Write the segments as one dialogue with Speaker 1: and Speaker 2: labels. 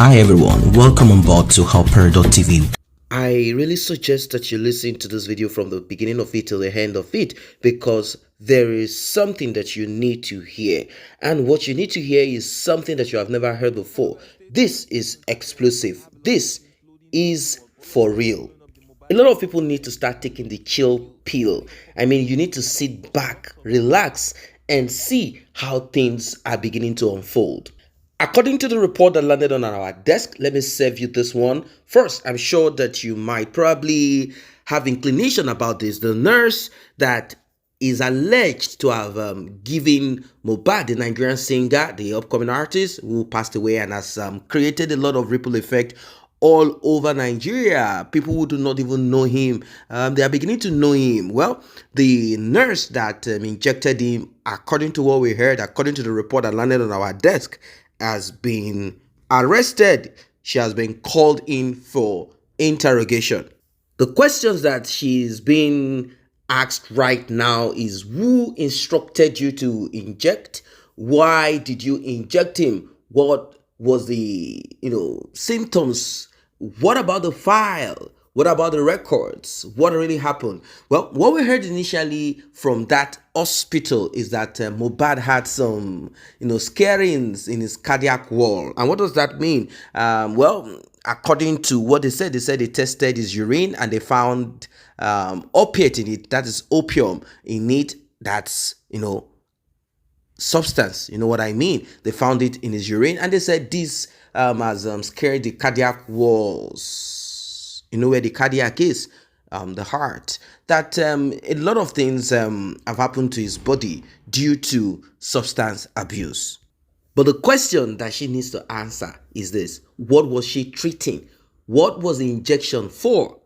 Speaker 1: Hi everyone, welcome on board to Helper.tv.
Speaker 2: I really suggest that you listen to this video from the beginning of it till the end of it, because there is something that you need to hear, and what you need to hear is something that you have never heard before. This is explosive. This is for real. A lot of people need to start taking the chill pill. I mean, you need to sit back, relax, and see how things are beginning to unfold. According to the report that landed on our desk, let me serve you this one. First, I'm sure that you might probably have inclination about this. The nurse that is alleged to have given Mohbad, the Nigerian singer, the upcoming artist who passed away and has created a lot of ripple effect all over Nigeria. People who do not even know him, they are beginning to know him. Well, the nurse that injected him, according to what we heard, according to the report that landed on our desk, has been arrested. She has been called in for interrogation. The questions that she's being asked right now is: who instructed you to inject? Why did you inject him? What was the symptoms? What about the file? What about the records? What really happened? Well, what we heard initially from that hospital is that Mohbad had some, scarings in his cardiac wall. And what does that mean? Well, according to what they said they tested his urine and they found opiate in it. That is opium in it. That's, substance. You know what I mean? They found it in his urine and they said this has scared the cardiac walls. You know where the cardiac is? The heart. That a lot of things have happened to his body due to substance abuse. But the question that she needs to answer is this: what was she treating? What was the injection for?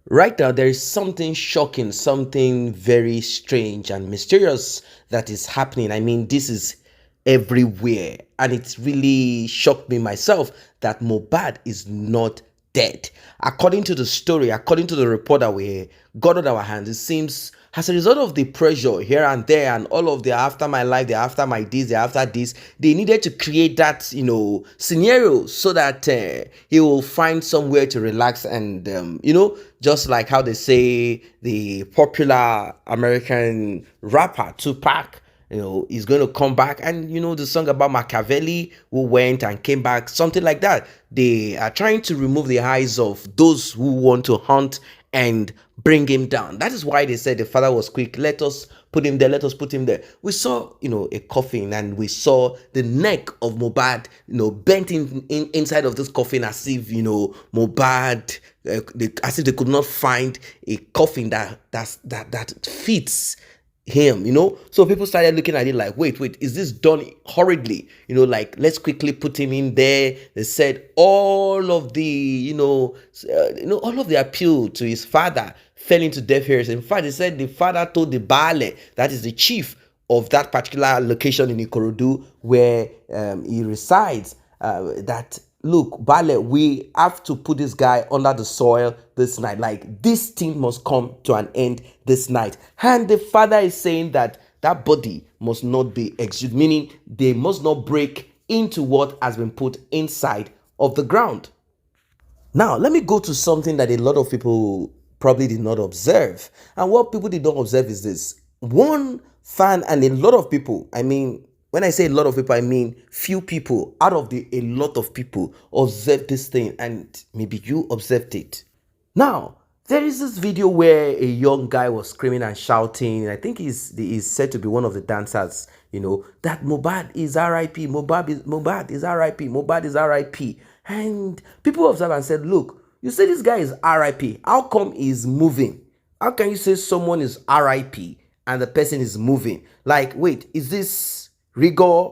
Speaker 2: Right now, there is something shocking, something very strange and mysterious that is happening. I mean, this is everywhere. And it's really shocked me myself that Mohbad is not dead. According to the story, according to the report that we got on our hands, it seems as a result of the pressure here and there and all of the after my life, the after my this, the after this, they needed to create that, scenario so that he will find somewhere to relax and, just like how they say the popular American rapper Tupac, he's going to come back. And the song about Machiavelli who went and came back, something like that. They are trying to remove the eyes of those who want to hunt and bring him down. That is why they said the father was quick. Let us put him there. Let us put him there. We saw, a coffin, and we saw the neck of Mohbad, bent inside of this coffin, as if, Mohbad, as if they could not find a coffin that fits him. So people started looking at it like, wait, is this done horridly? Like, let's quickly put him in there. They said all of the all of the appeal to his father fell into deaf ears. In fact, they said the father told the Baale, that is the chief of that particular location in Ikorodu where he resides, that look, Bale, we have to put this guy under the soil this night. Like, this thing must come to an end this night. And the father is saying that that body must not be exhumed, meaning they must not break into what has been put inside of the ground. Now, let me go to something that a lot of people probably did not observe. And what people did not observe is this. One fan and a lot of people, I mean, when I say a lot of people, I mean few people out of a lot of people observed this thing, and maybe you observed it. Now, there is this video where a young guy was screaming and shouting. I think he's said to be one of the dancers, that Mohbad is RIP, Mohbad is RIP, Mohbad is RIP. And people observed and said, look, you say this guy is RIP. How come he's moving? How can you say someone is RIP and the person is moving? Like, wait, is this rigor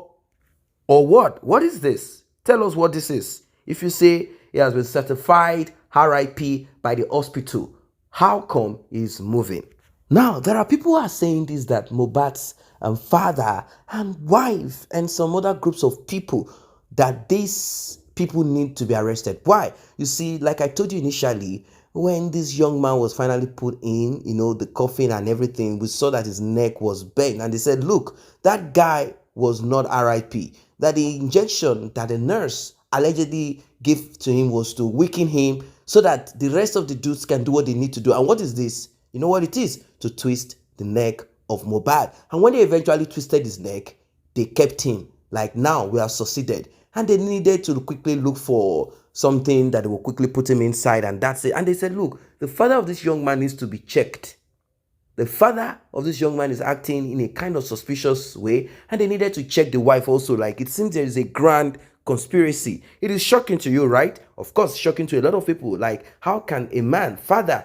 Speaker 2: or what? What is this? Tell us what this is. If you say he has been certified RIP by the hospital, how come he's moving? Now, there are people who are saying this, that Mohbad's father and wife and some other groups of people, that these people need to be arrested. Why? You see, like I told you initially, when this young man was finally put in, the coffin and everything, we saw that his neck was bent. And they said, look, that guy was not RIP. That the injection that the nurse allegedly gave to him was to weaken him so that the rest of the dudes can do what they need to do. And what is this? You know what it is? To twist the neck of Mohbad. And when they eventually twisted his neck, they kept him. Like, now we have succeeded. And they needed to quickly look for something that they will quickly put him inside, and that's it. And they said, look, the father of this young man needs to be checked. The father of this young man is acting in a kind of suspicious way, and they needed to check the wife also. Like, it seems there is a grand conspiracy. It is shocking to you, right? Of course, shocking to a lot of people. Like, how can a man, father,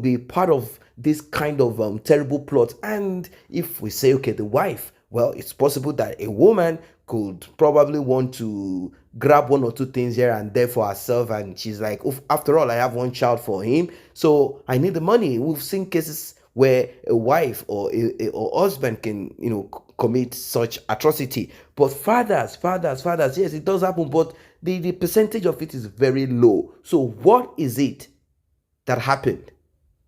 Speaker 2: be part of this kind of terrible plot? And if we say, okay, the wife, well, it's possible that a woman could probably want to grab one or two things here and there for herself, and she's like, "Oof, after all, I have one child for him, so I need the money." We've seen cases where a wife or or husband can, commit such atrocity. But fathers, yes, it does happen, but the percentage of it is very low. So what is it that happened?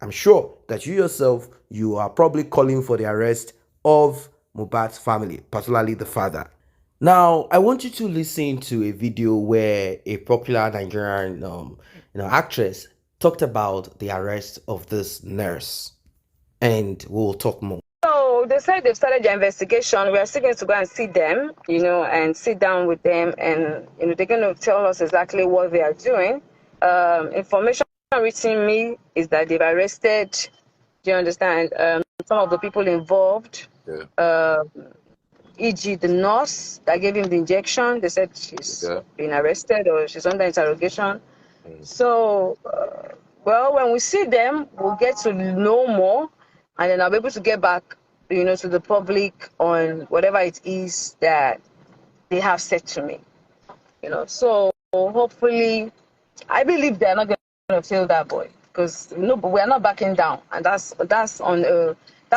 Speaker 2: I'm sure that you yourself, you are probably calling for the arrest of Mohbad's family, particularly the father. Now, I want you to listen to a video where a popular Nigerian, actress talked about the arrest of this nurse, and we'll talk more.
Speaker 3: So they said they've started their investigation. We are still going to go and see them, and sit down with them, and they're going to tell us exactly what they are doing. Information reaching me is that they've arrested. Do you understand? Some of the people involved. Yeah. E.g., the nurse that gave him the injection. They said she's been arrested or she's under interrogation. So, well, when we see them, we'll get to know more, and then I'll be able to get back, to the public on whatever it is that they have said to me. So hopefully, I believe they're not going to fail that boy, because we're not backing down, and that's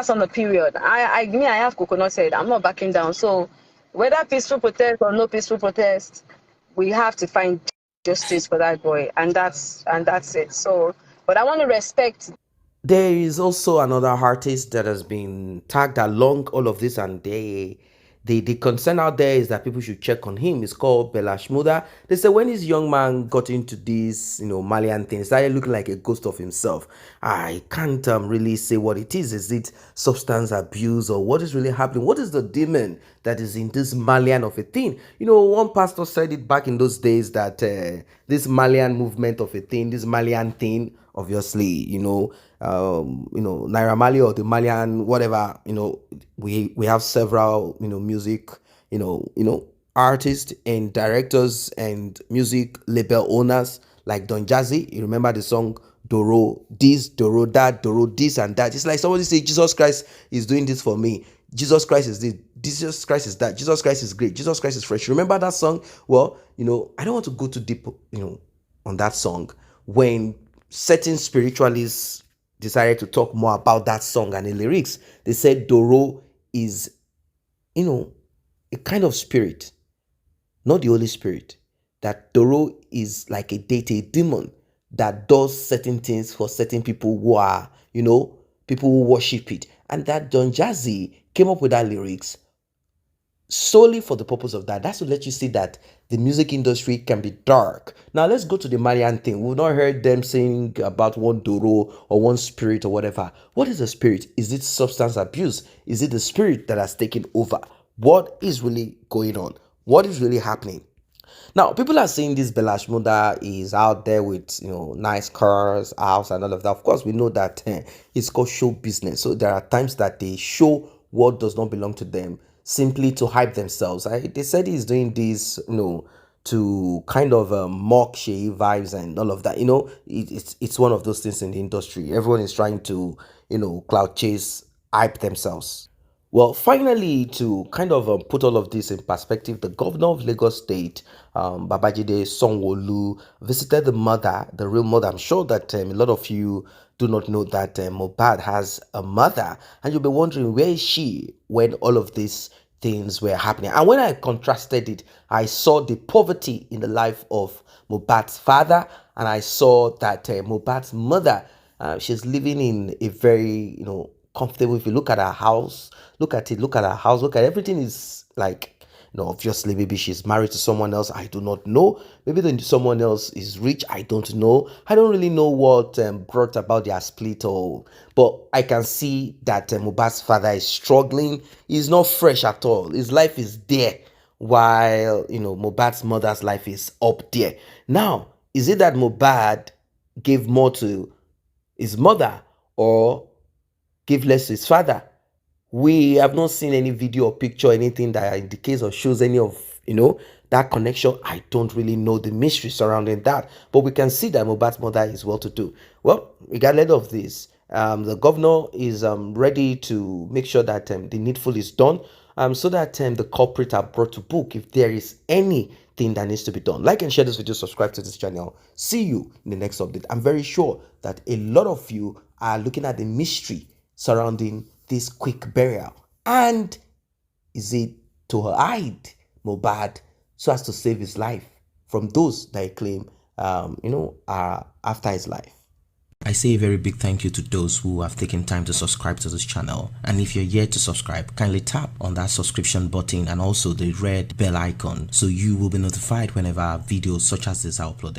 Speaker 3: on the period. I have coconut head. I'm not backing down. So whether peaceful protest or no peaceful protest, we have to find justice for that boy, and that's it. So, but I want to respect.
Speaker 2: There is also another artist that has been tagged along all of this, and the concern out there is that people should check on him. It's called Bella Shmurda. They say when this young man got into this, Malian thing, started looking like a ghost of himself. I can't really say what it is. Is it substance abuse, or what is really happening? What is the demon that is in this Malian of a thing? One pastor said it back in those days that this Malian movement of a thing, this Malian thing, obviously, Naira Marley or the Malian, whatever, we have several, music, artists and directors and music label owners like Don Jazzy. You remember the song Doro this, Doro that, Doro this and that. It's like somebody say Jesus Christ is doing this for me. Jesus Christ is this. Jesus Christ is that. Jesus Christ is great. Jesus Christ is fresh. Remember that song? Well, I don't want to go too deep, on that song. When certain spiritualists decided to talk more about that song and the lyrics, they said Doro is, a kind of spirit, not the Holy Spirit. That Doro is like a deity, a demon that does certain things for certain people who are, people who worship it. And that Don Jazzy came up with that lyrics solely for the purpose of that. That's to let you see that the music industry can be dark. Now let's go to the Malian thing. We've not heard them saying about one Doro or one spirit or whatever. What is a spirit? Is it substance abuse? Is it the spirit that has taken over? What is really going on? What is really happening? Now, people are saying this Bella Shmurda is out there with, nice cars, house, and all of that. Of course, we know that it's called show business. So there are times that they show what does not belong to them simply to hype themselves. They said he's doing this, to kind of mock Shea vibes and all of that. It's one of those things in the industry. Everyone is trying to, cloud chase, hype themselves. Well, finally, to kind of put all of this in perspective, the governor of Lagos State, Babajide Sanwo-Olu, visited the mother, the real mother. I'm sure that a lot of you do not know that Mohbad has a mother, and you'll be wondering, where is she when all of these things were happening? And when I contrasted it, I saw the poverty in the life of Mohbad's father, and I saw that Mohbad's mother, she's living in a very, comfortable. If you look at her house, look at her house, look at everything is like Obviously, maybe she's married to someone else. I do not know. Maybe someone else is rich. I don't know. I don't really know what brought about their split. But I can see that Mohbad's father is struggling. He's not fresh at all. His life is there, while Mohbad's mother's life is up there. Now, is it that Mohbad gave more to his mother or gave less to his father? We have not seen any video or picture, anything that indicates or shows any of that connection. I don't really know the mystery surrounding that, but we can see that Mohbad's mother is well to do. Well, regardless of this, the governor is ready to make sure that the needful is done, so that the culprits are brought to book if there is anything that needs to be done. Like and share this video, subscribe to this channel. See you in the next update. I'm very sure that a lot of you are looking at the mystery surrounding this quick burial, and is it to hide Mohbad so as to save his life from those that he claim are after his life?
Speaker 1: I say a very big thank you to those who have taken time to subscribe to this channel, and if you're yet to subscribe, kindly tap on that subscription button and also the red bell icon so you will be notified whenever videos such as this are uploaded.